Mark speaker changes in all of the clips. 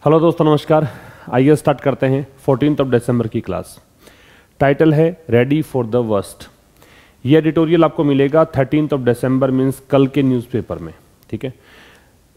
Speaker 1: Hello दोस्तों, नमस्कार। आइए स्टार्ट करते हैं 14 दिसंबर की क्लास। टाइटल है रेडी फॉर द वर्स्ट। ये एडिटोरियल आपको मिलेगा 13 दिसंबर मीन्स कल के न्यूज़पेपर में। ठीक है,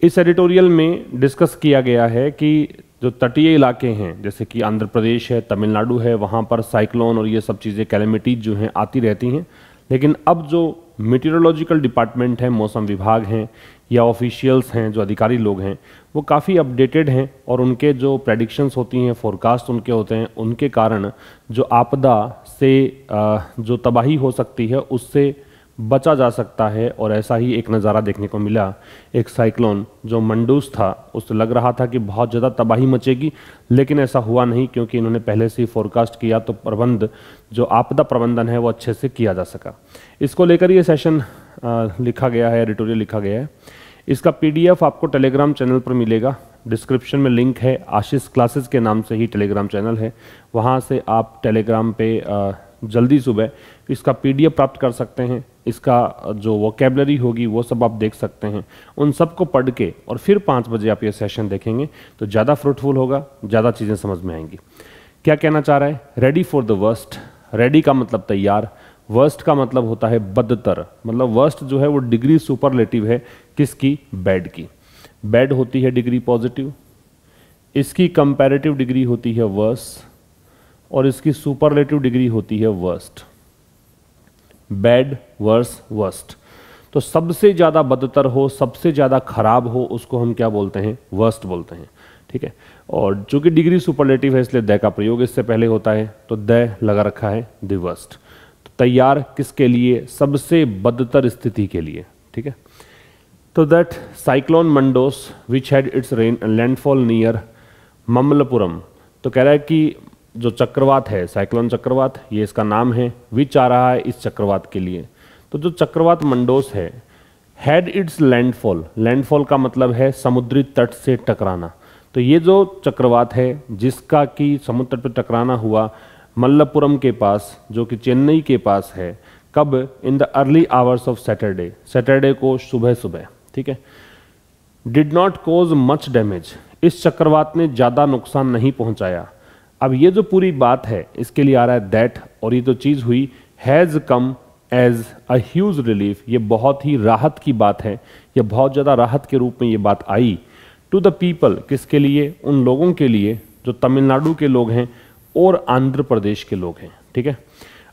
Speaker 1: इस एडिटोरियल में डिस्कस किया गया है कि जो तटीय इलाके हैं जैसे कि आंध्र प्रदेश है, तमिलनाडु है, वहाँ पर साइक्लोन और ये सब चीज़ें कैलेमिटीज जो हैं आती रहती हैं। लेकिन अब जो मीटीरोलॉजिकल डिपार्टमेंट है, मौसम विभाग हैं या ऑफिशियल्स हैं, जो अधिकारी लोग हैं, वो काफ़ी अपडेटेड हैं और उनके जो प्रेडिक्शंस होती हैं, फोरकास्ट उनके होते हैं, उनके कारण जो आपदा से जो तबाही हो सकती है उससे बचा जा सकता है। और ऐसा ही एक नज़ारा देखने को मिला। एक साइक्लोन जो मंडूस था, उससे लग रहा था कि बहुत ज़्यादा तबाही मचेगी, लेकिन ऐसा हुआ नहीं क्योंकि इन्होंने पहले से ही फोरकास्ट किया, तो प्रबंध जो आपदा प्रबंधन है वो अच्छे से किया जा सका। इसको लेकर ये सेशन लिखा गया है, एडिटोरियल लिखा गया है। इसका PDF आपको टेलीग्राम चैनल पर मिलेगा। डिस्क्रिप्शन में लिंक है, आशीष क्लासेस के नाम से ही टेलीग्राम चैनल है। वहाँ से आप टेलीग्राम पे जल्दी सुबह इसका PDF प्राप्त कर सकते हैं। इसका जो वोकेबलरी होगी वो सब आप देख सकते हैं। उन सब को पढ़ के और फिर 5 बजे आप ये सेशन देखेंगे तो ज़्यादा फ्रूटफुल होगा, ज़्यादा चीज़ें समझ में आएंगी। क्या कहना चाह रहा है? Ready for the worst. Ready का मतलब तैयार, वर्स्ट का मतलब होता है बदतर। मतलब वर्स्ट जो है वो डिग्री सुपरलेटिव है किसकी? बैड की। बैड होती है डिग्री पॉजिटिव, इसकी कंपैरेटिव डिग्री होती है वर्स और इसकी सुपरलेटिव डिग्री होती है वर्स्ट। Bad, verse, worst. तो सबसे ज़्यादा बदतर हो, सबसे ज़्यादा खराब हो, उसको हम क्या बोलते हैं? वर्स्ट बोलते हैं। ठीक है, और चूंकि डिग्री सुपरलेटिव है इसलिए द का प्रयोग इससे पहले होता है, तो द लगा रखा है द वर्स्ट। तो तैयार किसके लिए? सबसे बदतर स्थिति के लिए। ठीक है, तो that cyclone Mandous which had its landfall near Mamallapuram. तो कह रहा है कि जो चक्रवात है, साइक्लोन चक्रवात, ये इसका नाम है, विच आ रहा है इस चक्रवात के लिए। तो जो चक्रवात मंडोस है, हैड इट्स लैंडफॉल। लैंडफॉल का मतलब है समुद्री तट से टकराना। तो ये जो चक्रवात है जिसका कि समुद्र तट पर टकराना हुआ मल्लपुरम के पास, जो कि चेन्नई के पास है, कब? In the early hours of Saturday. Saturday को सुबह सुबह। ठीक है, did not cause much damage. इस चक्रवात ने ज़्यादा नुकसान नहीं पहुंचाया। अब ये जो पूरी बात है इसके लिए आ रहा है दैट, और ये जो चीज़ हुई has come as a huge relief. ये बहुत ही राहत की बात है, ये बहुत ज़्यादा राहत के रूप में ये बात आई। टू द पीपल, किसके लिए? उन लोगों के लिए जो तमिलनाडु के लोग हैं और आंध्र प्रदेश के लोग हैं। ठीक है,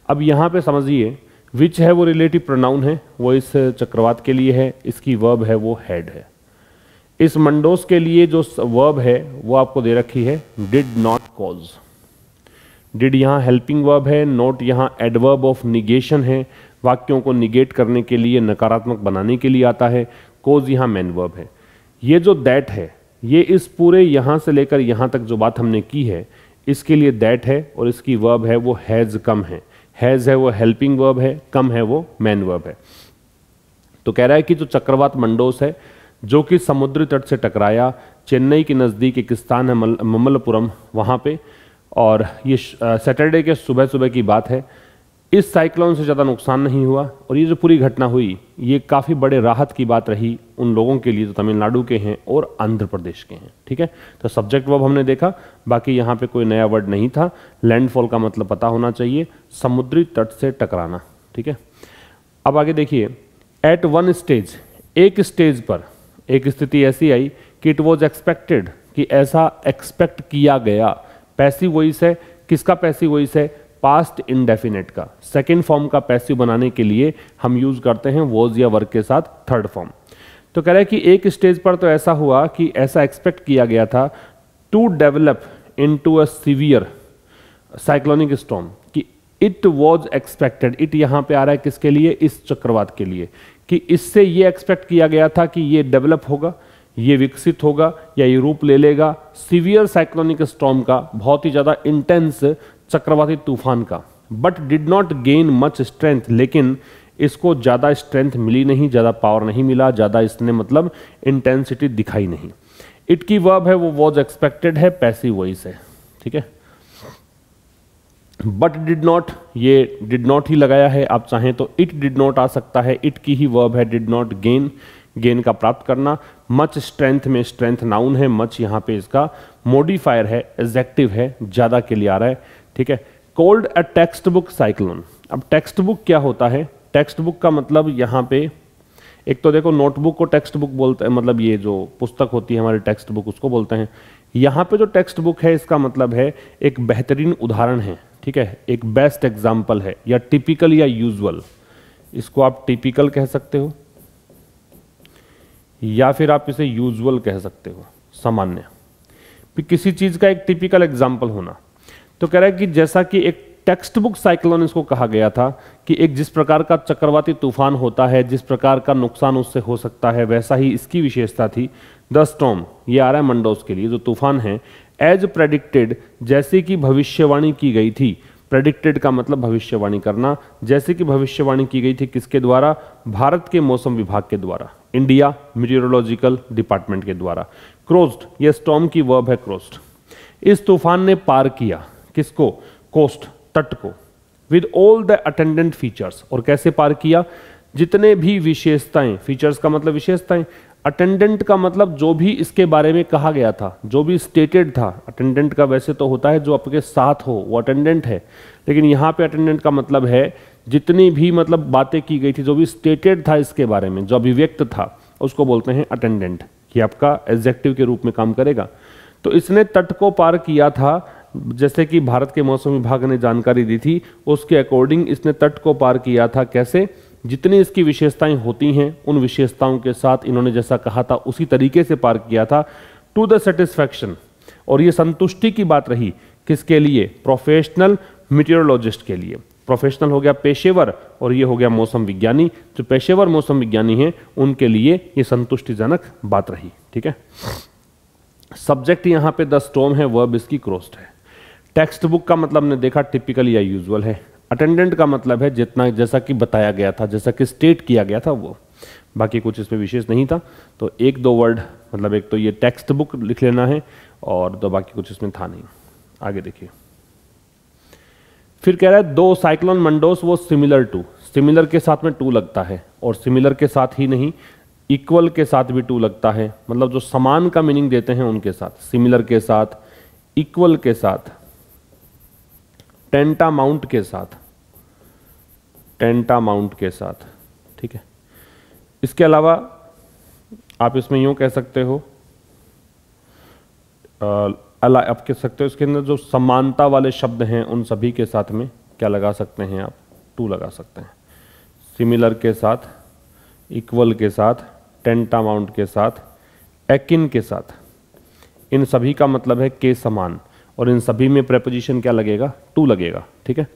Speaker 1: अब यहाँ पे समझिए विच है वो रिलेटिव प्रोनाउन है, वो इस चक्रवात के लिए है, इसकी वर्ब है वो हैड है। इस मंडोस के लिए जो वर्ब है वो आपको दे रखी है डिड नॉट कॉज। डिड यहाँ हेल्पिंग वर्ब है, नॉट यहाँ एडवर्ब ऑफ निगेशन है, वाक्यों को निगेट करने के लिए, नकारात्मक बनाने के लिए आता है। कॉज यहाँ मेन वर्ब है। ये जो दैट है ये इस पूरे यहाँ से लेकर यहाँ तक जो बात हमने की है इसके लिए दैट है, और इसकी वर्ब है वो हैज़ कम है। हैज़ है वो हेल्पिंग वर्ब है, कम है वो मेन वर्ब है। तो कह रहा है कि जो चक्रवात मंडोस है जो कि समुद्री तट से टकराया, चेन्नई के नज़दीक एक स्थान है ममल्लपुरम, वहाँ पे, और ये सैटरडे के सुबह सुबह की बात है। इस साइक्लोन से ज़्यादा नुकसान नहीं हुआ, और ये जो पूरी घटना हुई ये काफ़ी बड़े राहत की बात रही उन लोगों के लिए जो तमिलनाडु के हैं और आंध्र प्रदेश के हैं। ठीक है, तो सब्जेक्ट वर्ब हमने देखा, बाकी यहाँ पे कोई नया वर्ड नहीं था। लैंडफॉल का मतलब पता होना चाहिए, समुद्री तट से टकराना। ठीक है, अब आगे देखिए। एट वन स्टेज, एक स्टेज पर एक स्थिति ऐसी आई कि इट वॉज एक्सपेक्टेड, कि ऐसा एक्सपेक्ट किया गया। पैसिव वॉइस है, किसका पैसिव वॉइस है? पास्ट इंडेफिनेट का। सेकंड फॉर्म का पैसिव बनाने के लिए हम यूज करते हैं वॉज या वर्क के साथ थर्ड फॉर्म। तो कह रहा है कि एक स्टेज पर तो ऐसा हुआ कि ऐसा एक्सपेक्ट किया गया था to develop into a severe cyclonic storm, कि इट वॉज एक्सपेक्टेड। इट यहाँ पे आ रहा है किसके लिए? इस चक्रवात के लिए, कि इससे ये एक्सपेक्ट किया गया था कि ये डेवलप होगा, ये विकसित होगा या ये रूप ले लेगा सीवियर साइक्लोनिक स्टॉर्म का, बहुत ही ज़्यादा इंटेंस चक्रवाती तूफान का। But did not gain much strength, लेकिन इसको ज़्यादा स्ट्रेंथ मिली नहीं, ज़्यादा पावर नहीं मिला, ज़्यादा इसने मतलब इंटेंसिटी दिखाई नहीं। इट की वर्ब है वो वॉज एक्सपेक्टेड है, पैसिव वॉइस है। ठीक है, बट डिड नॉट, ये डिड नॉट ही लगाया है, आप चाहें तो इट डिड नॉट आ सकता है। इट की ही वर्ब है डिड नॉट गेन, गेन का प्राप्त करना। मच स्ट्रेंथ में स्ट्रेंथ नाउन है, मच यहाँ पे इसका मॉडिफायर है, एडजेक्टिव है, ज़्यादा के लिए आ रहा है, ठीक है। Called a text book cyclone. अब टेक्स्ट बुक क्या होता है? टेक्स्ट बुक का मतलब यहाँ पे एक तो देखो नोटबुक को टेक्स्ट बुक बोलते हैं, मतलब ये जो पुस्तक होती है हमारी टेक्स्ट बुक उसको बोलते हैं। यहाँ पे जो टेक्स्ट बुक है इसका मतलब है एक बेहतरीन उदाहरण है, ठीक है, एक बेस्ट एग्जाम्पल है, या टिपिकल या यूजुअल। इसको आप टिपिकल कह सकते हो या फिर आप इसे यूजुअल कह सकते हो, सामान्य। किसी चीज का एक टिपिकल एग्जाम्पल होना। तो कह रहा है कि जैसा कि एक टेक्स्ट बुक साइक्लोन इसको कहा गया था कि एक जिस प्रकार का चक्रवाती तूफान होता है, जिस प्रकार का नुकसान उससे हो सकता है, वैसा ही इसकी विशेषता थी। द स्टॉर्म, ये आ रहा है मंडोस के लिए, जो तूफान है, एज प्रेडिक्टेड, जैसे कि भविष्यवाणी की गई थी। प्रेडिक्टेड का मतलब भविष्यवाणी करना, जैसे कि भविष्यवाणी की गई थी किसके द्वारा? भारत के मौसम विभाग के द्वारा, इंडिया मीटियोरोलॉजिकल डिपार्टमेंट के द्वारा। क्रोस्ड, ये स्टॉर्म की वर्ब है क्रोस्ड। इस तूफान ने पार किया किसको? कोस्ट, तट को, with all the attendant features. और कैसे पार किया? जितने भी विशेषताएं, फीचर्स का मतलब विशेषताएं, अटेंडेंट का मतलब जो भी इसके बारे में कहा गया था, जो भी स्टेटेड था। अटेंडेंट का वैसे तो होता है जो आपके साथ हो, वो अटेंडेंट है, लेकिन यहाँ पे अटेंडेंट का मतलब है जितनी भी मतलब बातें की गई थी, जो भी स्टेटेड था इसके बारे में, जो अभिव्यक्त था, उसको बोलते हैं अटेंडेंट। ये आपका एडजेक्टिव के रूप में काम करेगा। तो इसने तट को पार किया था, जैसे कि भारत के मौसम विभाग ने जानकारी दी थी, उसके अकॉर्डिंग इसने तट को पार किया था। कैसे? जितनी इसकी विशेषताएं होती हैं उन विशेषताओं के साथ इन्होंने जैसा कहा था उसी तरीके से पार किया था, टू द सेटिस्फैक्शन। और ये संतुष्टि की बात रही किसके लिए? प्रोफेशनल मीटियोरोलॉजिस्ट के लिए। प्रोफेशनल हो गया पेशेवर और ये हो गया मौसम विज्ञानी। जो पेशेवर मौसम विज्ञानी हैं उनके लिए ये संतुष्टिजनक बात रही, ठीक है। सब्जेक्ट यहाँ पे द स्टॉर्म है, वर्ब इसकी क्रोस्ड है। टेक्स्ट बुक का मतलब ने देखा टिपिकल या यूजुअल है। अटेंडेंट का मतलब है जितना, जैसा कि बताया गया था, जैसा कि स्टेट किया गया था वो, बाकी कुछ इसमें विशेष नहीं था। तो एक दो वर्ड, मतलब एक तो ये टेक्स्ट बुक लिख लेना है और तो बाकी कुछ इसमें था नहीं। आगे देखिए, फिर कह रहा है दो साइक्लोन मंडोस वो सिमिलर टू, सिमिलर के साथ में टू लगता है, और सिमिलर के साथ ही नहीं इक्वल के साथ भी टू लगता है, मतलब जो समान का मीनिंग देते हैं उनके साथ, सिमिलर के साथ, इक्वल के साथ, टेंटामाउंट के साथ, टेंटामाउंट के साथ, ठीक है। इसके अलावा आप इसमें यूं कह सकते हो, आप कह सकते हो इसके अंदर जो समानता वाले शब्द हैं उन सभी के साथ में क्या लगा सकते हैं आप? टू लगा सकते हैं। सिमिलर के साथ, इक्वल के साथ, टेंटामाउंट के साथ, एकिन के साथ, इन सभी का मतलब है के समान, और इन सभी में प्रेपोजिशन क्या लगेगा? टू लगेगा, ठीक है।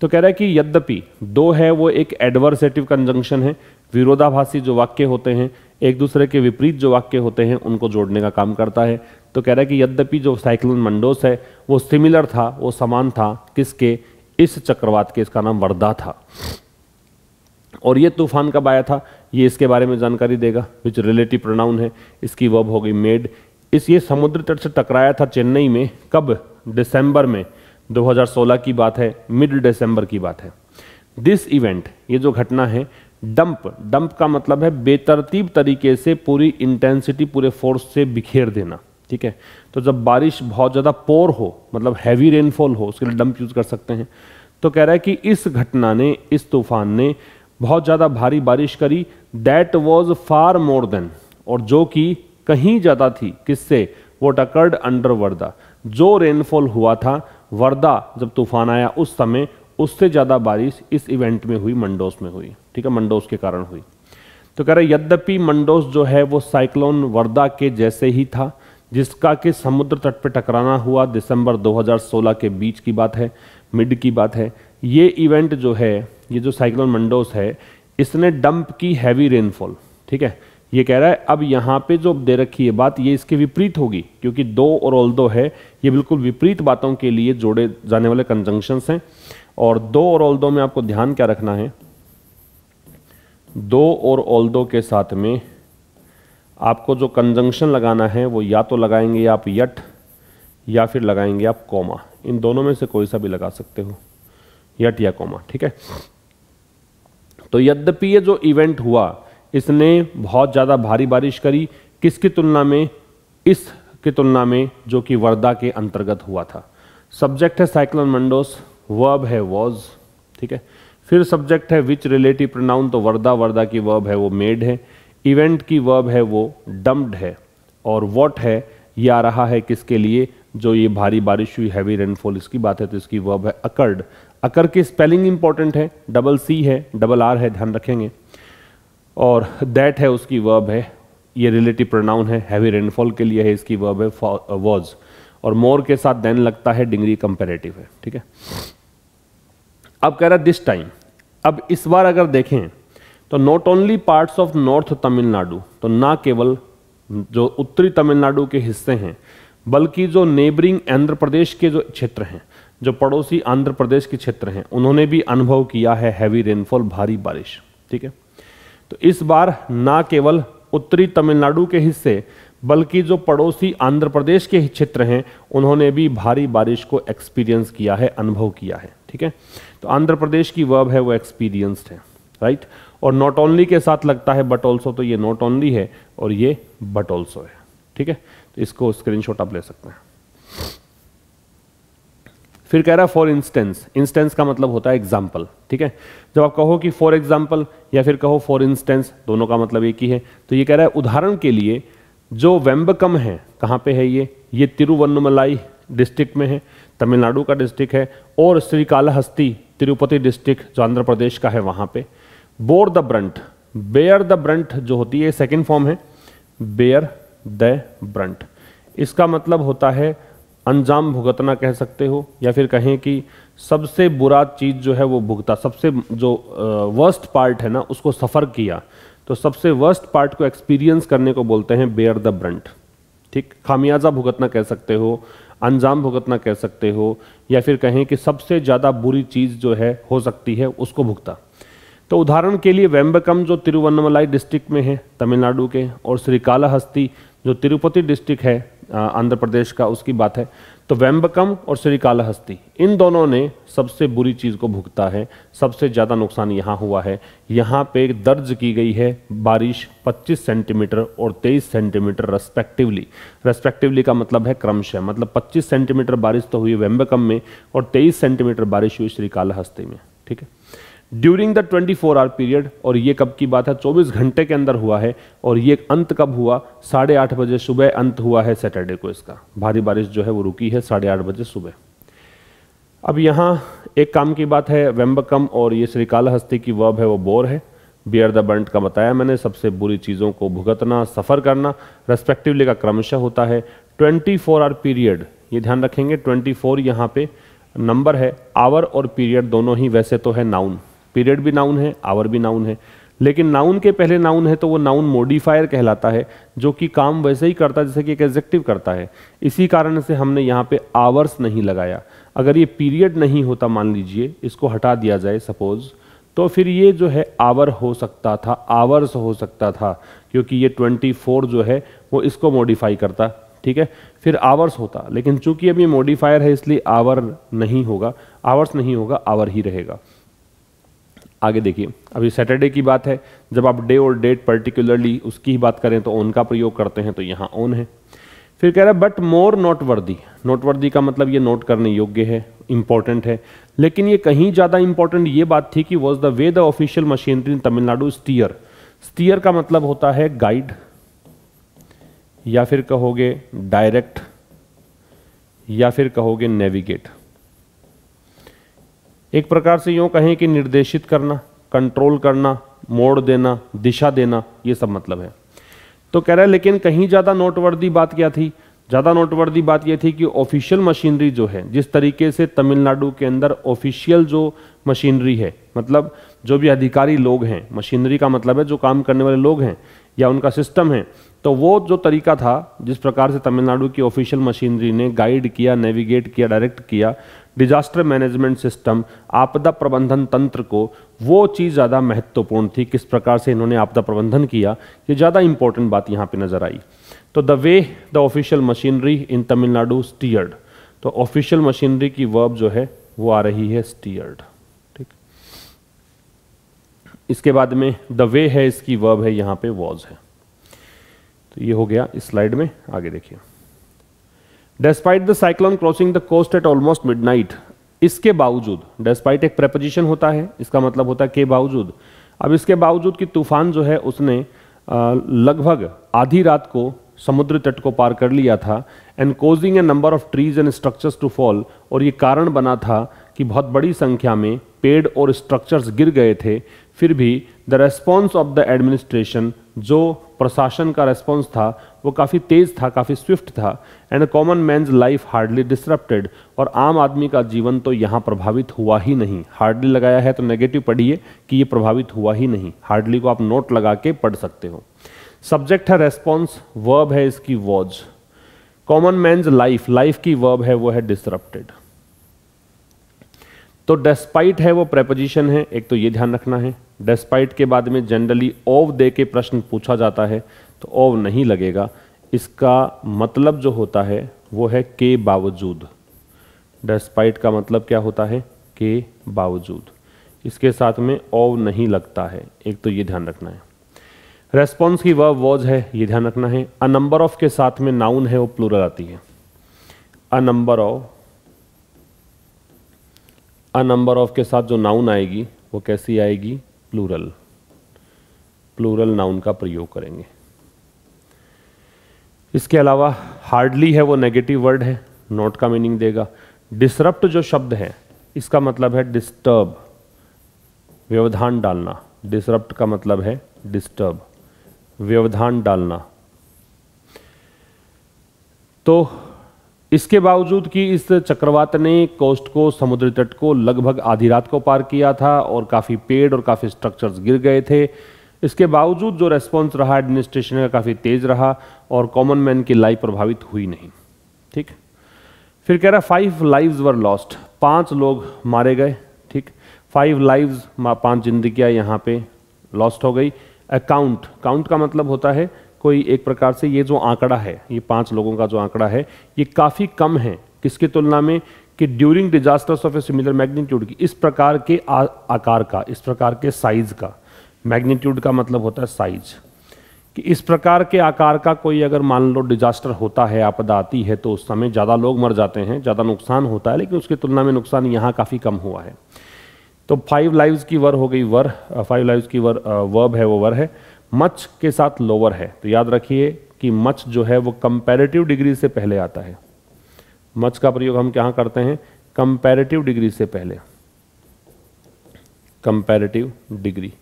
Speaker 1: तो कह रहा है कि यद्यपि, दो है वो एक एडवर्सेटिव कंजंक्शन है, विरोधाभासी जो वाक्य होते हैं, एक दूसरे के विपरीत जो वाक्य होते हैं उनको जोड़ने का काम करता है। तो कह रहा है कि यद्यपि जो साइक्लोन मंडोस है वो सिमिलर था, वो समान था किसके? इस चक्रवात के, इसका नाम वर्दा था। और ये तूफान कब आया था ये इसके बारे में जानकारी देगा, विच रिलेटिव प्रोनाउन है, इसकी वर्ब हो गई मेड। ये समुद्र तट से टकराया था चेन्नई में, कब? दिसंबर में 2016 की बात है, मिड दिसंबर की बात है। दिस इवेंट, ये जो घटना है, डंप का मतलब है बेतरतीब तरीके से, पूरी इंटेंसिटी, पूरे फोर्स से बिखेर देना, ठीक है। तो जब बारिश बहुत ज़्यादा पोर हो, मतलब हैवी रेनफॉल हो, उसके लिए डंप यूज कर सकते हैं। तो कह रहा है कि इस घटना ने, इस तूफान ने बहुत ज़्यादा भारी बारिश करी, that was far more than, और जो कि कहीं ज़्यादा थी किससे? वॉट अकर्ड अंडर वर्दा, जो रेनफॉल हुआ था वर्दा जब तूफान आया उस समय, उससे ज़्यादा बारिश इस इवेंट में हुई, मंडोस में हुई, ठीक है, मंडोस के कारण हुई। तो कह रहे यद्यपि मंडोस जो है वो साइक्लोन वर्दा के जैसे ही था, जिसका कि समुद्र तट पर टकराना हुआ दिसंबर 2016 के बीच की बात है, मिड की बात है। ये इवेंट जो है, ये जो साइक्लोन मंडोस है, इसने डंप की हैवी रेनफॉल, ठीक है। ये कह रहा है अब यहाँ पे जो दे रखी है बात, ये इसके विपरीत होगी, क्योंकि दो और ऑल्दो है, ये बिल्कुल विपरीत बातों के लिए जोड़े जाने वाले कंजंक्शंस हैं। और दो और ऑल्दो में आपको ध्यान क्या रखना है? दो और ऑल्दो के साथ में आपको जो कंजंक्शन लगाना है वो या तो लगाएंगे आप यट, या फिर लगाएंगे आप कॉमा। इन दोनों में से कोई सा भी लगा सकते हो, यट या कॉमा, ठीक है। तो यद्यपि ये जो इवेंट हुआ, इसने बहुत ज़्यादा भारी बारिश करी, किसकी तुलना में, इस की तुलना में जो कि वर्धा के अंतर्गत हुआ था। सब्जेक्ट है साइक्लोन मंडोस, वर्ब है वॉज, ठीक है। फिर सब्जेक्ट है विच रिलेटिव प्रोनाउन, तो वर्धा, वर्धा की वर्ब है वो मेड है। इवेंट की वर्ब है वो डम्प्ड है। और वॉट है ये आ रहा है किसके लिए, जो ये भारी बारिश हुई, हैवी रेनफॉल, इसकी बात है, तो इसकी वर्ब है अकर्ड। अकर की स्पेलिंग इंपॉर्टेंट है, डबल सी है, डबल आर है, ध्यान रखेंगे। और दैट है उसकी वर्ब है, ये रिलेटिव प्रोनाउन है, हैवी रेनफॉल के लिए है, इसकी वर्ब है वॉज। और मोर के साथ देन लगता है, डिग्री कंपेरेटिव है, ठीक है। अब कह रहा है दिस टाइम, अब इस बार अगर देखें तो not only parts of north Tamil Nadu, तो ना केवल जो उत्तरी तमिलनाडु के हिस्से हैं, बल्कि जो नेबरिंग आंध्र प्रदेश के जो क्षेत्र हैं, जो पड़ोसी आंध्र प्रदेश के क्षेत्र हैं, उन्होंने भी अनुभव किया है हैवी रेनफॉल, भारी बारिश, ठीक है। तो इस बार ना केवल उत्तरी तमिलनाडु के हिस्से, बल्कि जो पड़ोसी आंध्र प्रदेश के क्षेत्र हैं, उन्होंने भी भारी बारिश को एक्सपीरियंस किया है, अनुभव किया है, ठीक है। तो आंध्र प्रदेश की वर्ब है वो एक्सपीरियंस्ड है, राइट। और नॉट ओनली के साथ लगता है बट ऑल्सो, तो ये नॉट ओनली है और ये बट ऑल्सो है, ठीक है। तो इसको स्क्रीनशॉट आप ले सकते हैं। फिर कह रहा है फॉर इंस्टेंस, इंस्टेंस का मतलब होता है एग्जाम्पल, ठीक है। जब आप कहो कि फॉर एग्जाम्पल या फिर कहो फॉर इंस्टेंस, दोनों का मतलब एक ही है। तो ये कह रहा है उदाहरण के लिए, जो वेम्बकम है, कहाँ पे है ये तिरुवन्नमलाई डिस्ट्रिक्ट में है, तमिलनाडु का डिस्ट्रिक्ट है। और श्रीकालहस्ती तिरुपति डिस्ट्रिक्ट जो आंध्र प्रदेश का है, वहाँ पे। Bore the brunt, bear the brunt जो होती है सेकेंड फॉर्म है, बेयर द ब्रंट, इसका मतलब होता है अंजाम भुगतना कह सकते हो, या फिर कहें कि सबसे बुरा चीज़ जो है वो भुगता, सबसे जो वर्स्ट पार्ट है ना उसको सफ़र किया, तो सबसे वर्स्ट पार्ट को एक्सपीरियंस करने को बोलते हैं बेयर द ब्रंट, ठीक। खामियाजा भुगतना कह सकते हो, अंजाम भुगतना कह सकते हो, या फिर कहें कि सबसे ज़्यादा बुरी चीज़ जो है हो सकती है उसको भुगता। तो उदाहरण के लिए वेम्बकम जो तिरुवन्नमलाई डिस्ट्रिक्ट में है तमिलनाडु के, और श्रीकालहस्ती जो तिरुपति डिस्ट्रिक्ट है आंध्र प्रदेश का, उसकी बात है। तो वेम्बकम और श्रीकालहस्ती, इन दोनों ने सबसे बुरी चीज़ को भुगता है, सबसे ज़्यादा नुकसान यहाँ हुआ है। यहाँ पे दर्ज की गई है बारिश 25 सेंटीमीटर और 23 सेंटीमीटर रेस्पेक्टिवली। रेस्पेक्टिवली का मतलब है क्रमशः, मतलब 25 सेंटीमीटर बारिश तो हुई वेम्बकम में और 23 सेंटीमीटर बारिश हुई श्रीकालहस्ती में, ठीक है। ड्यूरिंग द 24 आवर पीरियड, और ये कब की बात है, 24 घंटे के अंदर हुआ है। और ये अंत कब हुआ, 8:30 बजे सुबह अंत हुआ है सैटरडे को। इसका भारी बारिश जो है वो रुकी है 8:30 बजे सुबह। अब यहाँ एक काम की बात है, वेम्बकम और ये श्रीकालहस्ती की वर्ब है वो बोर है। बियर द बर्ंट का बताया मैंने, सबसे बुरी चीज़ों को भुगतना, सफ़र करना, रेस्पेक्टिवली का क्रमशः होता है। 24 आवर पीरियड, ये ध्यान रखेंगे, 24 यहाँ पे नंबर है, आवर और पीरियड दोनों ही वैसे तो है नाउन, पीरियड भी नाउन है, आवर भी नाउन है, लेकिन नाउन के पहले नाउन है तो वो नाउन मॉडिफायर कहलाता है, जो कि काम वैसे ही करता है जैसे कि एक एडजेक्टिव करता है। इसी कारण से हमने यहाँ पे आवर्स नहीं लगाया। अगर ये पीरियड नहीं होता, मान लीजिए इसको हटा दिया जाए सपोज, तो फिर ये जो है आवर हो सकता था, आवर्स हो सकता था, क्योंकि ये 24 जो है वो इसको मॉडिफाई करता, ठीक है, फिर आवर्स होता। लेकिन चूंकि अभी मॉडिफायर है इसलिए आवर नहीं होगा, आवर्स नहीं होगा, आवर ही रहेगा। आगे देखिए, अभी सैटरडे की बात है, जब आप डे और डेट पर्टिकुलरली उसकी ही बात करें तो ऑन का प्रयोग करते हैं, तो यहाँ ऑन है। फिर कह रहा है बट मोर नोटवर्दी, नोटवर्दी का मतलब ये नोट करने योग्य है, इंपॉर्टेंट है, लेकिन ये कहीं ज़्यादा इंपॉर्टेंट ये बात थी कि was the way the official machinery in Tamil Nadu steer. Steer का मतलब होता है गाइड, या फिर कहोगे डायरेक्ट, या फिर कहोगे नेविगेट। एक प्रकार से यूँ कहें कि निर्देशित करना, कंट्रोल करना, मोड़ देना, दिशा देना, ये सब मतलब है। तो कह रहा है लेकिन कहीं ज़्यादा नोटवर्दी बात क्या थी, ज़्यादा नोटवर्दी बात यह थी कि ऑफिशियल मशीनरी जो है, जिस तरीके से तमिलनाडु के अंदर ऑफिशियल जो मशीनरी है, मतलब जो भी अधिकारी लोग हैं, मशीनरी का मतलब है जो काम करने वाले लोग हैं या उनका सिस्टम है, तो वो जो तरीका था जिस प्रकार से तमिलनाडु की ऑफिशियल मशीनरी ने गाइड किया, नेविगेट किया, डायरेक्ट किया डिजास्टर मैनेजमेंट सिस्टम, आपदा प्रबंधन तंत्र को, वो चीज़ ज़्यादा महत्वपूर्ण थी। किस प्रकार से इन्होंने आपदा प्रबंधन किया, ये ज़्यादा इंपॉर्टेंट बात यहाँ पे नजर आई। तो the way the official machinery in Tamil Nadu steered, तो ऑफिशियल मशीनरी की वर्ब जो है वो आ रही है स्टीयर्ड, ठीक। इसके बाद में द वे है, इसकी वर्ब है यहाँ पे वॉज है। तो ये हो गया इस स्लाइड में। आगे देखिए, despite the cyclone crossing the coast at almost midnight, इसके बावजूद, डेस्पाइट एक प्रेपोजिशन होता है, इसका मतलब होता है के बावजूद। अब इसके बावजूद कि तूफान जो है उसने लगभग आधी रात को समुद्र तट को पार कर लिया था, and causing a number of trees and structures to fall, और ये कारण बना था कि बहुत बड़ी संख्या में पेड़ और स्ट्रक्चर्स गिर गए थे, फिर भी the response of the administration, जो प्रशासन का रेस्पॉन्स था वो काफ़ी तेज़ था, काफ़ी स्विफ्ट था, and common man's life hardly disrupted, और आम आदमी का जीवन तो यहाँ प्रभावित हुआ ही नहीं। हार्डली लगाया है तो नेगेटिव पढ़िए कि ये प्रभावित हुआ ही नहीं, हार्डली को आप नोट लगा के पढ़ सकते हो। सब्जेक्ट है रेस्पॉन्स, वर्ब है इसकी was. Common man's life, life की वर्ब है वो है डिसरप्टेड। तो डेस्पाइट है वो प्रेपोजिशन है, एक तो ये ध्यान रखना है। डेस्पाइट के बाद में जनरली ओव दे के प्रश्न पूछा जाता है तो ओव नहीं लगेगा, इसका मतलब जो होता है वो है के बावजूद। डेस्पाइट का मतलब क्या होता है, के बावजूद, इसके साथ में ओव नहीं लगता है, एक तो ये ध्यान रखना है। रेस्पॉन्स की वर्ब वॉज है, ये ध्यान रखना है। अ नंबर ऑफ के साथ में नाउन है वो प्लूरल आती है। अ नंबर ऑफ के साथ जो नाउन आएगी वो कैसी आएगी, प्लूरल। प्लूरल नाउन का प्रयोग करेंगे। इसके अलावा हार्डली है वो नेगेटिव वर्ड है, नोट का मीनिंग देगा। डिसरप्ट जो शब्द है इसका मतलब है डिस्टर्ब, व्यवधान डालना। डिसरप्ट का मतलब है डिस्टर्ब, व्यवधान डालना। तो इसके बावजूद कि इस चक्रवात ने कोस्ट को, समुद्री तट को लगभग आधी रात को पार किया था और काफ़ी पेड़ और काफ़ी स्ट्रक्चर्स गिर गए थे, इसके बावजूद जो रेस्पॉन्स रहा एडमिनिस्ट्रेशन का काफ़ी तेज़ रहा और कॉमन मैन की लाइफ प्रभावित हुई नहीं। ठीक, फिर कह रहा 5 लाइव्स वर लॉस्ट, 5 लोग मारे गए। ठीक, 5 लाइव्स, 5 जिंदगियां यहाँ पे लॉस्ट हो गई। अकाउंट, काउंट का मतलब होता है कोई एक प्रकार से ये जो आंकड़ा है, ये 5 लोगों का जो आंकड़ा है ये काफ़ी कम है किसकी तुलना में, कि during disasters of a similar magnitude की, इस प्रकार के आकार का, इस प्रकार के साइज का। मैग्नीट्यूड का मतलब होता है साइज, कि इस प्रकार के आकार का कोई अगर मान लो डिजास्टर होता है, आपदा आती है, तो उस समय ज़्यादा लोग मर जाते हैं, ज़्यादा नुकसान होता है, लेकिन उसकी तुलना में नुकसान यहाँ काफ़ी कम हुआ है। तो 5 लाइव्स की वर हो गई वर, 5 लाइव्स की वर वर्ब है वो वर है। मच के साथ लोअर है, तो याद रखिए कि मच जो है वो कंपैरेटिव डिग्री से पहले आता है। मच का प्रयोग हम क्या करते हैं, कंपैरेटिव डिग्री से पहले, कंपैरेटिव डिग्री।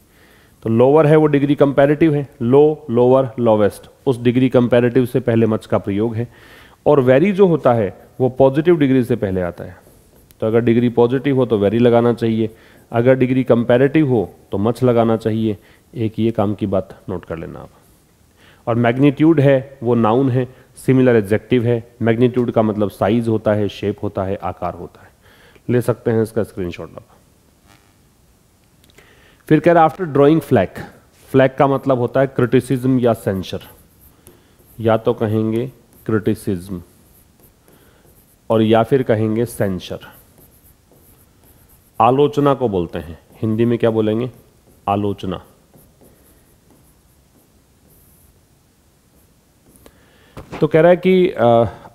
Speaker 1: तो लोअर है वो डिग्री कंपैरेटिव है, लो, लोअर, लोवेस्ट, उस डिग्री कंपैरेटिव से पहले मच का प्रयोग है। और वेरी जो होता है वो पॉजिटिव डिग्री से पहले आता है, तो अगर डिग्री पॉजिटिव हो तो वेरी लगाना चाहिए, अगर डिग्री कंपैरेटिव हो तो मच लगाना चाहिए। एक ये काम की बात नोट कर लेना आप। और मैग्नीट्यूड है वो नाउन है, सिमिलर एडजेक्टिव है। मैग्नीट्यूड का मतलब साइज होता है, शेप होता है, आकार होता है। ले सकते हैं इसका स्क्रीनशॉट आप। फिर कह रहा है आफ्टर ड्राइंग फ्लैग, फ्लैग का मतलब होता है क्रिटिसिज्म या सेंसर, या तो कहेंगे क्रिटिसिज्म और या फिर कहेंगे सेंसर। आलोचना को बोलते हैं, हिंदी में क्या बोलेंगे, आलोचना। तो कह रहा है कि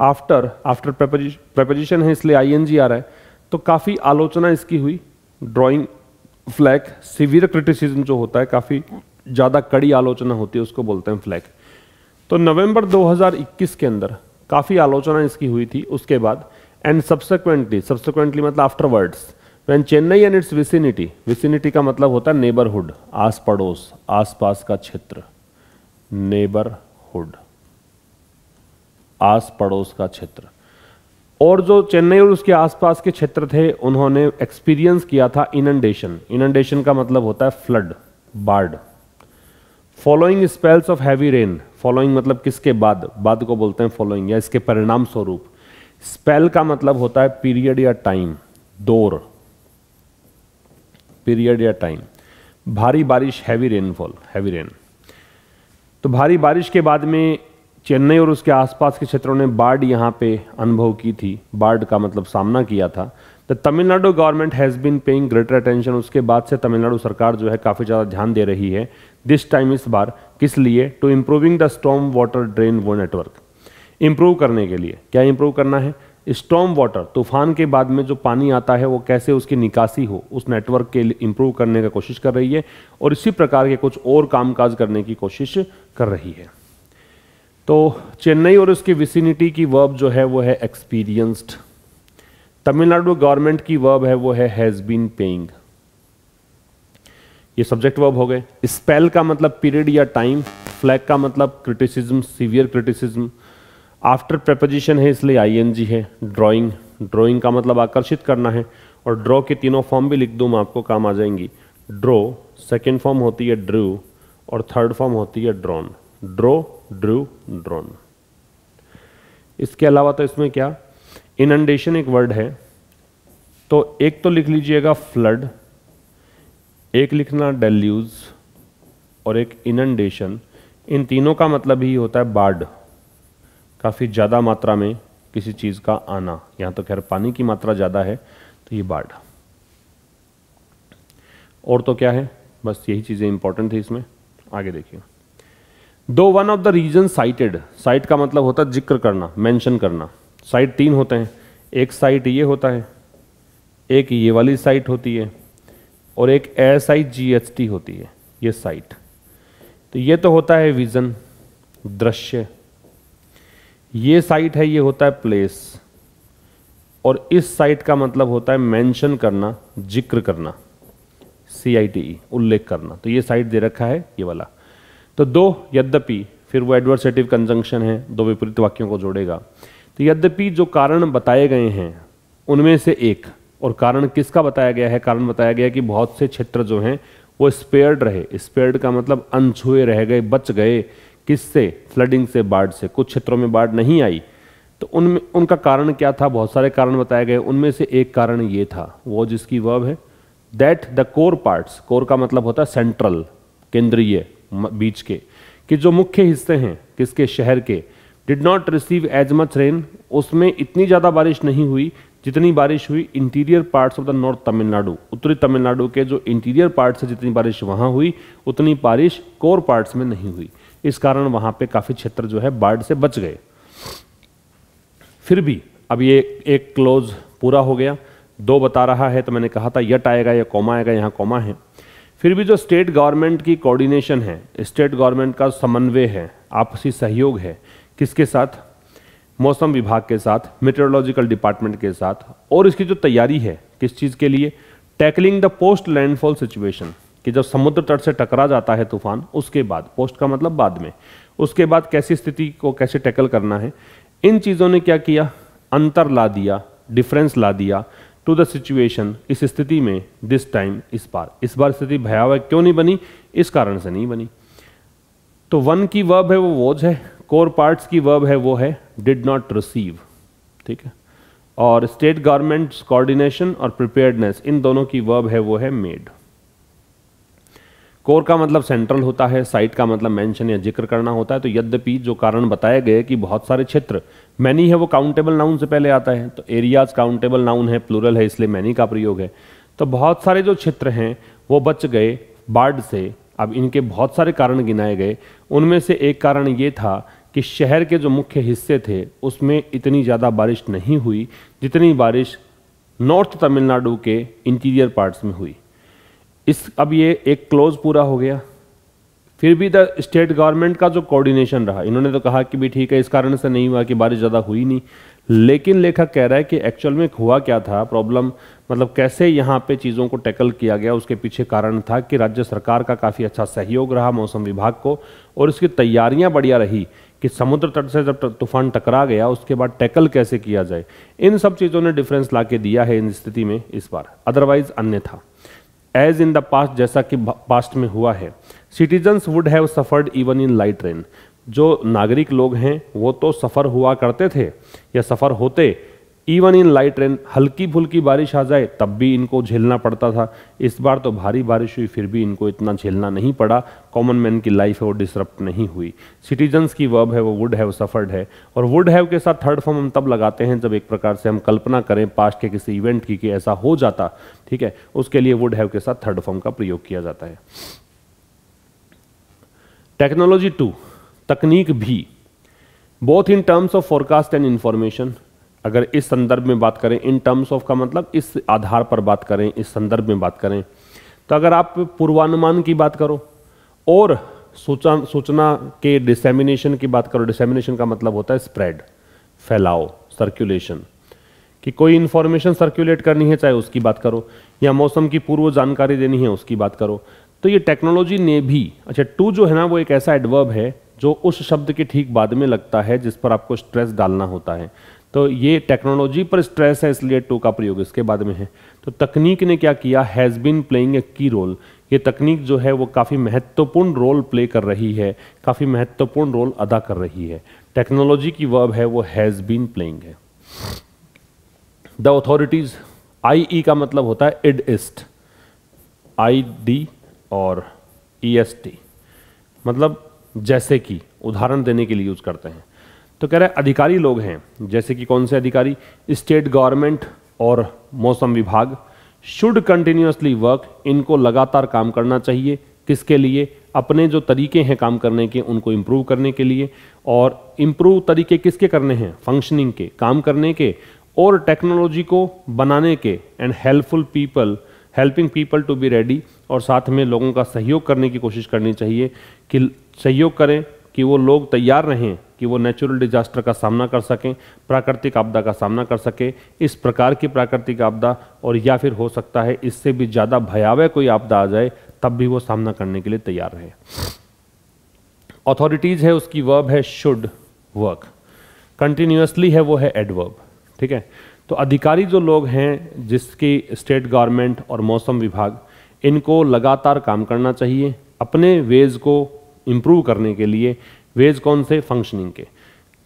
Speaker 1: आफ्टर प्रेपोजिशन है इसलिए आईएनजी आ रहा है, तो काफ़ी आलोचना इसकी हुई। ड्राइंग फ्लैग, सिवियर क्रिटिसिज्म जो होता है, काफ़ी ज़्यादा कड़ी आलोचना होती है, उसको बोलते हैं फ्लैग। तो नवंबर 2021 के अंदर काफ़ी आलोचना इसकी हुई थी। उसके बाद एंड सब्सिक्वेंटली मतलब afterwards, when Chennai and it's vicinity, vicinity का मतलब होता है नेबरहुड, आस पड़ोस, आसपास का क्षेत्र, नेबरहुड, आस पड़ोस का क्षेत्र। और जो चेन्नई और उसके आसपास के क्षेत्र थे उन्होंने एक्सपीरियंस किया था इनंडेशन। इनंडेशन का मतलब होता है फ्लड, बाढ़। Following spells of heavy rain, following मतलब किसके बाद, बाद को बोलते हैं फॉलोइंग, या इसके परिणाम स्वरूप। स्पेल का मतलब होता है पीरियड या टाइम, दौर, पीरियड या टाइम। भारी बारिश, हैवी रेनफॉल, हैवी रेन। तो भारी बारिश के बाद में चेन्नई और उसके आसपास के क्षेत्रों ने बाढ़ यहाँ पे अनुभव की थी, बाढ़ का मतलब सामना किया था। The Tamil Nadu government has been paying greater attention, उसके बाद से तमिलनाडु सरकार जो है काफ़ी ज़्यादा ध्यान दे रही है। दिस टाइम, इस बार, किस लिए? To improving the storm water drain वो नेटवर्क, इम्प्रूव करने के लिए। क्या इम्प्रूव करना है? स्टॉर्म वाटर, तूफान के बाद में जो पानी आता है वो कैसे उसकी निकासी हो, उस नेटवर्क के लिए इम्प्रूव करने का कोशिश कर रही है और इसी प्रकार के कुछ और कामकाज करने की कोशिश कर रही है। तो चेन्नई और उसकी विसिनिटी की वर्ब जो है वो है एक्सपीरियंस्ड। तमिलनाडु गवर्नमेंट की वर्ब है वो है हैज बीन पेइंग। ये सब्जेक्ट वर्ब हो गए। स्पेल का मतलब पीरियड या टाइम, फ्लैग का मतलब criticism, severe criticism. After preposition है इसलिए आईएनजी है। ड्राइंग, ड्राइंग का मतलब आकर्षित करना है और ड्रॉ के तीनों फॉर्म भी लिख दूं मैं आपको, काम आ जाएंगी। ड्रॉ, सेकेंड फॉर्म होती है ड्रू और थर्ड फॉर्म होती है ड्रॉन। Draw, Drew, drawn. इसके अलावा तो इसमें क्या, इनंडेशन एक वर्ड है, तो एक तो लिख लीजिएगा फ्लड, एक लिखना डेल्यूज और एक इनंडेशन। इन तीनों का मतलब ही होता है बाढ़, काफ़ी ज़्यादा मात्रा में किसी चीज़ का आना। यहाँ तो खैर पानी की मात्रा ज़्यादा है तो ये बाढ़। और तो क्या है, बस यही चीज़ें इंपॉर्टेंट थी इसमें। आगे देखिए, दो one of the reason cited, cite का मतलब होता है जिक्र करना, मेंशन करना। साइट तीन होते हैं, एक साइट ये होता है, एक ये वाली साइट होती है और एक SIGHT होती है, ये साइट। तो ये तो होता है विजन, दृश्य। ये साइट है, ये होता है प्लेस। और इस साइट का मतलब होता है मेंशन करना, जिक्र करना, CITE, उल्लेख करना। तो ये साइट दे रखा है ये वाला। तो दो यद्यपि, फिर वो एडवर्सेटिव कंजंक्शन है, दो विपरीत वाक्यों को जोड़ेगा। तो यद्यपि जो कारण बताए गए हैं उनमें से एक, और कारण किसका बताया गया है? कारण बताया गया कि बहुत से क्षेत्र जो हैं वो स्पेयर्ड रहे। स्पेयर्ड का मतलब अनछुए रह गए, बच गए। किससे? फ्लडिंग से, बाढ़ से। कुछ क्षेत्रों में बाढ़ नहीं आई, तो उनमें उनका कारण क्या था? बहुत सारे कारण बताए गए, उनमें से एक कारण ये था, वो जिसकी वर्ब है that the core parts. Core का मतलब होता है सेंट्रल, केंद्रीय, बीच के, कि जो मुख्य हिस्से हैं किसके? शहर के। Did not receive as much rain, उसमें इतनी ज़्यादा बारिश नहीं हुई जितनी बारिश हुई interior parts of the north Tamil Nadu, उत्तरी तमिलनाडु के जो इंटीरियर पार्ट्स है, जितनी बारिश वहाँ हुई उतनी बारिश कोर पार्ट्स में नहीं हुई। इस कारण वहाँ पे काफ़ी क्षेत्र जो है बाढ़ से बच गए। फिर भी अब ये एक क्लोज पूरा हो गया, दो बता रहा है, तो मैंने कहा था यट आएगा या कॉमा आएगा, यहाँ कॉमा है। फिर भी जो स्टेट गवर्नमेंट की कोऑर्डिनेशन है, स्टेट गवर्नमेंट का समन्वय है, आपसी सहयोग है, किसके साथ? मौसम विभाग के साथ, मेट्रोलॉजिकल डिपार्टमेंट के साथ। और इसकी जो तैयारी है किस चीज़ के लिए? Tackling the post landfall situation, कि जब समुद्र तट से टकरा जाता है तूफान, उसके बाद, पोस्ट का मतलब बाद में, उसके बाद कैसी स्थिति को कैसे टैकल करना है। इन चीज़ों ने क्या किया? अंतर ला दिया, डिफरेंस ला दिया टू द सिचुएशन, इस स्थिति में, दिस टाइम, इस बार स्थिति भयावह क्यों नहीं बनी? इस कारण से नहीं बनी। तो वन की वर्ब है वो वॉज है, कोर पार्ट्स की वर्ब है वो है डिड नॉट रिसीव, ठीक है। और स्टेट गवर्नमेंट कोऑर्डिनेशन और प्रिपेयर्डनेस, इन दोनों की वर्ब है वो है मेड। कोर का मतलब सेंट्रल होता है, साइट का मतलब मेंशन या जिक्र करना होता है। तो यद्यपि जो कारण बताए गए कि बहुत सारे क्षेत्र, मैनी है वो काउंटेबल नाउन से पहले आता है, तो एरियाज काउंटेबल नाउन है, प्लूरल है, इसलिए मैनी का प्रयोग है। तो बहुत सारे जो क्षेत्र हैं वो बच गए बाढ़ से। अब इनके बहुत सारे कारण गिनाए गए, उनमें से एक कारण ये था कि शहर के जो मुख्य हिस्से थे उसमें इतनी ज़्यादा बारिश नहीं हुई जितनी बारिश नॉर्थ तमिलनाडु के इंटीरियर पार्ट्स में हुई। अब ये एक क्लोज पूरा हो गया। फिर भी द स्टेट गवर्नमेंट का जो कोऑर्डिनेशन रहा, इन्होंने तो कहा कि भी ठीक है, इस कारण से नहीं हुआ कि बारिश ज़्यादा हुई नहीं, लेकिन लेखक कह रहा है कि एक्चुअल में हुआ क्या था, प्रॉब्लम मतलब कैसे यहाँ पे चीज़ों को टैकल किया गया, उसके पीछे कारण था कि राज्य सरकार का काफ़ी अच्छा सहयोग रहा मौसम विभाग को, और इसकी तैयारियाँ बढ़िया रही कि समुद्र तट से जब तूफान टकरा गया उसके बाद टैकल कैसे किया जाए। इन सब चीज़ों ने डिफरेंस ला के दिया है इन स्थिति में इस बार, अदरवाइज अन्य था। एज इन द पास्ट, जैसा कि पास्ट में हुआ है, citizens would have suffered even in light rain, जो नागरिक लोग हैं वो तो सफ़र हुआ करते थे या सफ़र होते, इवन इन लाइट रेन, हल्की फुल्की बारिश आ जाए तब भी इनको झेलना पड़ता था। इस बार तो भारी बारिश हुई फिर भी इनको इतना झेलना नहीं पड़ा, कॉमन मैन की लाइफ है वो डिसरप्ट नहीं हुई। सिटीजन्स की वर्ब है वो वुड हैव सफर्ड है, और वुड हैव के साथ थर्ड फॉर्म हम तब लगाते हैं जब एक प्रकार से हम कल्पना करें पास्ट के किसी इवेंट की कि ऐसा हो जाता, ठीक है, उसके लिए वुड हैव के साथ थर्ड फॉर्म का प्रयोग किया जाता है। टेक्नोलॉजी 2, तकनीक भी, both in terms of forecast and information. अगर इस संदर्भ में बात करें, इन टर्म्स ऑफ का मतलब इस आधार पर बात करें, इस संदर्भ में बात करें, तो अगर आप पूर्वानुमान की बात करो और सूचना के डिसेमिनेशन की बात करो, डिसेमिनेशन का मतलब होता है स्प्रेड, फैलाव, सर्कुलेशन, कि कोई इंफॉर्मेशन सर्कुलेट करनी है चाहे उसकी बात करो, या मौसम की पूर्व जानकारी देनी है उसकी बात करो, तो ये टेक्नोलॉजी ने भी, अच्छा 2 जो है ना वो एक ऐसा एडवर्ब है जो उस शब्द के ठीक बाद में लगता है जिस पर आपको स्ट्रेस डालना होता है, तो ये टेक्नोलॉजी पर स्ट्रेस है इसलिए 2 का प्रयोग इसके बाद में है। तो तकनीक ने क्या किया, हैज़ बीन प्लेइंग ए की रोल, ये तकनीक जो है वो काफ़ी महत्वपूर्ण रोल प्ले कर रही है, काफ़ी महत्वपूर्ण रोल अदा कर रही है। टेक्नोलॉजी की वर्ब है वो हैज़ बीन प्लेइंग है। द अथॉरिटीज, आई का मतलब होता है इड इस्ट, ID और EST, मतलब जैसे कि, उदाहरण देने के लिए यूज करते हैं। तो कह रहे हैं अधिकारी लोग हैं, जैसे कि कौन से अधिकारी, स्टेट गवर्नमेंट और मौसम विभाग, शुड कंटिन्यूअसली वर्क, इनको लगातार काम करना चाहिए, किसके लिए, अपने जो तरीके हैं काम करने के उनको इम्प्रूव करने के लिए। और इम्प्रूव तरीके किसके करने हैं, फंक्शनिंग के, काम करने के, और टेक्नोलॉजी को बनाने के, and helping people to be ready, और साथ में लोगों का सहयोग करने की कोशिश करनी चाहिए, कि सहयोग करें कि वो लोग तैयार रहें कि वो नेचुरल डिजास्टर का सामना कर सकें, प्राकृतिक आपदा का सामना कर सकें, इस प्रकार की प्राकृतिक आपदा, और या फिर हो सकता है इससे भी ज़्यादा भयावह कोई आपदा आ जाए तब भी वो सामना करने के लिए तैयार रहे। अथॉरिटीज़ है उसकी वर्ब है शुड वर्क, कंटिन्यूअसली है वो है एडवर्ब, ठीक है। तो अधिकारी जो लोग हैं जिसकी स्टेट गवर्नमेंट और मौसम विभाग, इनको लगातार काम करना चाहिए अपने वेज को इम्प्रूव करने के लिए। वेज कौन से, फंक्शनिंग के,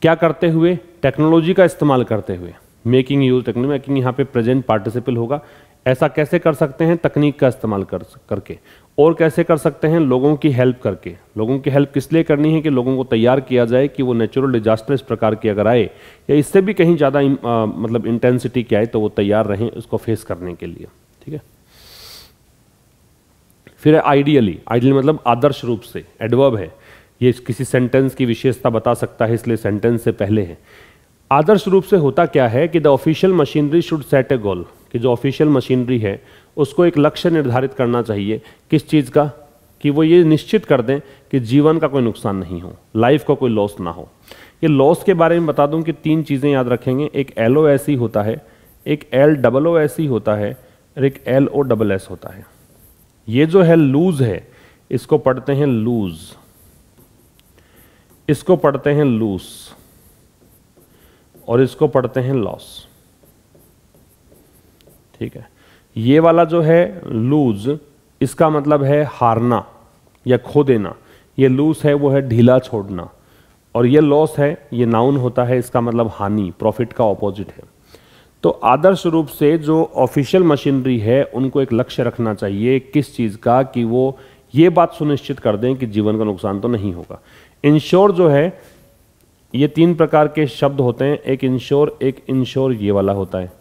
Speaker 1: क्या करते हुए, टेक्नोलॉजी का इस्तेमाल करते हुए, मेकिंग यूज टेक्नोलॉजी, मेकिंग यहाँ पे प्रेजेंट पार्टिसिपल होगा। ऐसा कैसे कर सकते हैं, तकनीक का इस्तेमाल करके। और कैसे कर सकते हैं, लोगों की हेल्प करके। लोगों की हेल्प किस लिए करनी है, कि लोगों को तैयार किया जाए कि वो नेचुरल डिजास्टर इस प्रकार की अगर आए या इससे भी कहीं ज़्यादा मतलब इंटेंसिटी की आए तो वो तैयार रहें उसको फेस करने के लिए, ठीक है। फिर आइडियली, आइडियल मतलब आदर्श रूप से, एडवर्ब है, ये किसी सेंटेंस की विशेषता बता सकता है इसलिए सेंटेंस से पहले है। आदर्श रूप से होता क्या है कि the official machinery should set a goal, कि जो ऑफिशियल मशीनरी है उसको एक लक्ष्य निर्धारित करना चाहिए, किस चीज़ का, कि वो ये निश्चित कर दें कि जीवन का कोई नुकसान नहीं हो, लाइफ का कोई लॉस ना हो। ये लॉस के बारे में बता दूं कि 3 चीज़ें याद रखेंगे, एक LOSE होता है, एक LOOSE होता है, और एक LOSS होता है। ये जो है लूज है, इसको पढ़ते हैं लूज, इसको पढ़ते हैं लूस, और इसको पढ़ते हैं लॉस, ठीक है। ये वाला जो है लूज, इसका मतलब है हारना या खो देना, ये लूज है वो है ढीला छोड़ना, और ये लॉस है ये नाउन होता है, इसका मतलब हानि, प्रॉफिट का ऑपोजिट है। तो आदर्श रूप से जो ऑफिशियल मशीनरी है उनको एक लक्ष्य रखना चाहिए किस चीज़ का, कि वो ये बात सुनिश्चित कर दें कि जीवन का नुकसान तो नहीं होगा। इंश्योर जो है, ये 3 प्रकार के शब्द होते हैं, एक इंश्योर ये वाला होता है।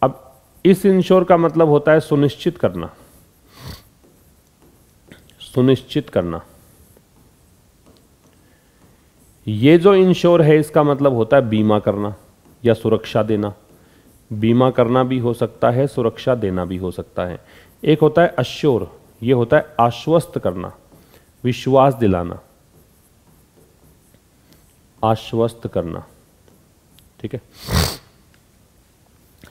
Speaker 1: अब इस इंश्योर का मतलब होता है सुनिश्चित करना, सुनिश्चित करना। ये जो इंश्योर है इसका मतलब होता है बीमा करना या सुरक्षा देना। बीमा करना भी हो सकता है, सुरक्षा देना भी हो सकता है। एक होता है अश्योर, ये होता है आश्वस्त करना, विश्वास दिलाना, आश्वस्त करना, ठीक है।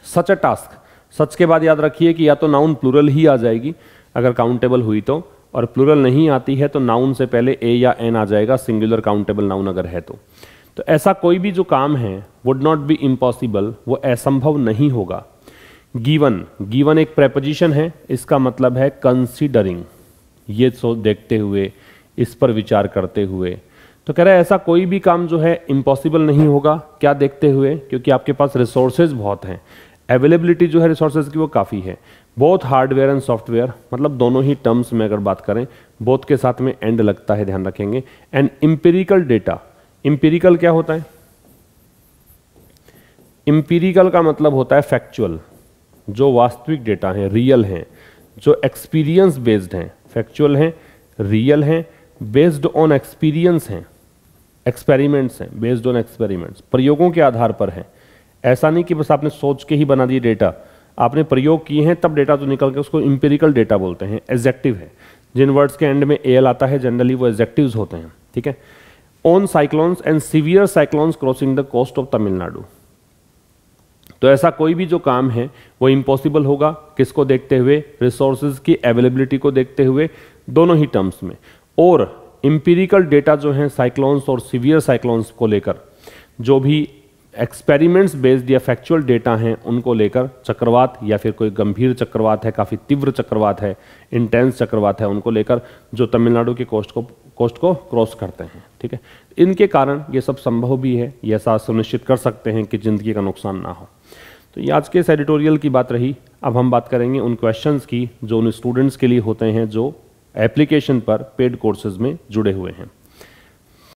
Speaker 1: सच अ टास्क, सच के बाद याद रखिए कि या तो नाउन प्लूरल ही आ जाएगी अगर काउंटेबल हुई तो, और प्लूरल नहीं आती है तो नाउन से पहले ए या एन आ जाएगा, सिंगुलर काउंटेबल नाउन अगर है तो। तो ऐसा कोई भी जो काम है वुड नॉट बी इम्पॉसिबल, वो असंभव नहीं होगा। गिवन, गिवन एक प्रेपोजिशन है, इसका मतलब है कंसीडरिंग, ये सो देखते हुए, इस पर विचार करते हुए। तो कह रहा है ऐसा कोई भी काम जो है इम्पॉसिबल नहीं होगा, क्या देखते हुए, क्योंकि आपके पास रिसोर्सेज बहुत हैं, अवेलेबिलिटी जो है रिसोर्सेज की वो काफ़ी है। बोथ हार्डवेयर एंड सॉफ्टवेयर, मतलब दोनों ही टर्म्स में अगर बात करें, बोथ के साथ में एंड लगता है, ध्यान रखेंगे। एंड एम्पिरिकल डेटा, एम्पिरिकल क्या होता है, एम्पिरिकल का मतलब होता है फैक्चुअल, जो वास्तविक डेटा हैं, रियल हैं, जो एक्सपीरियंस बेस्ड हैं, फैक्चुअल हैं, रियल हैं, बेस्ड ऑन एक्सपीरियंस हैं, एक्सपेरिमेंट्स हैं, बेस्ड ऑन एक्सपेरिमेंट्स, प्रयोगों के आधार पर हैं। ऐसा नहीं कि बस आपने सोच के ही बना दिए डेटा, आपने प्रयोग किए हैं तब डेटा तो निकल के, उसको इंपेरिकल डेटा बोलते हैं, एडजेक्टिव है। जिन वर्ड्स के एंड में एल आता है जनरली वो एडजेक्टिव्स होते हैं, ठीक है। On cyclones and severe cyclones crossing the coast of Tamil Nadu, तो ऐसा कोई भी जो काम है वो इम्पॉसिबल होगा, किसको देखते हुए, रिसोर्सेज की अवेलेबिलिटी को देखते हुए, दोनों ही टर्म्स में। और इंपीरिकल डेटा जो है साइक्लोन्स और सीवियर साइक्लोन्स को लेकर, जो भी एक्सपेरिमेंट्स बेस्ड या फैक्चुअल डेटा हैं उनको लेकर, चक्रवात या फिर कोई गंभीर चक्रवात है, काफ़ी तीव्र चक्रवात है, इंटेंस चक्रवात है, उनको लेकर जो तमिलनाडु के कोस्ट को क्रॉस करते हैं, ठीक है। इनके कारण ये सब संभव भी है, ये ऐसा सुनिश्चित कर सकते हैं कि जिंदगी का नुकसान ना हो। तो ये आज के इस एडिटोरियल की बात रही। अब हम बात करेंगे उन क्वेश्चंस की जो उन स्टूडेंट्स के लिए होते हैं जो एप्लीकेशन पर पेड कोर्सेज में जुड़े हुए हैं।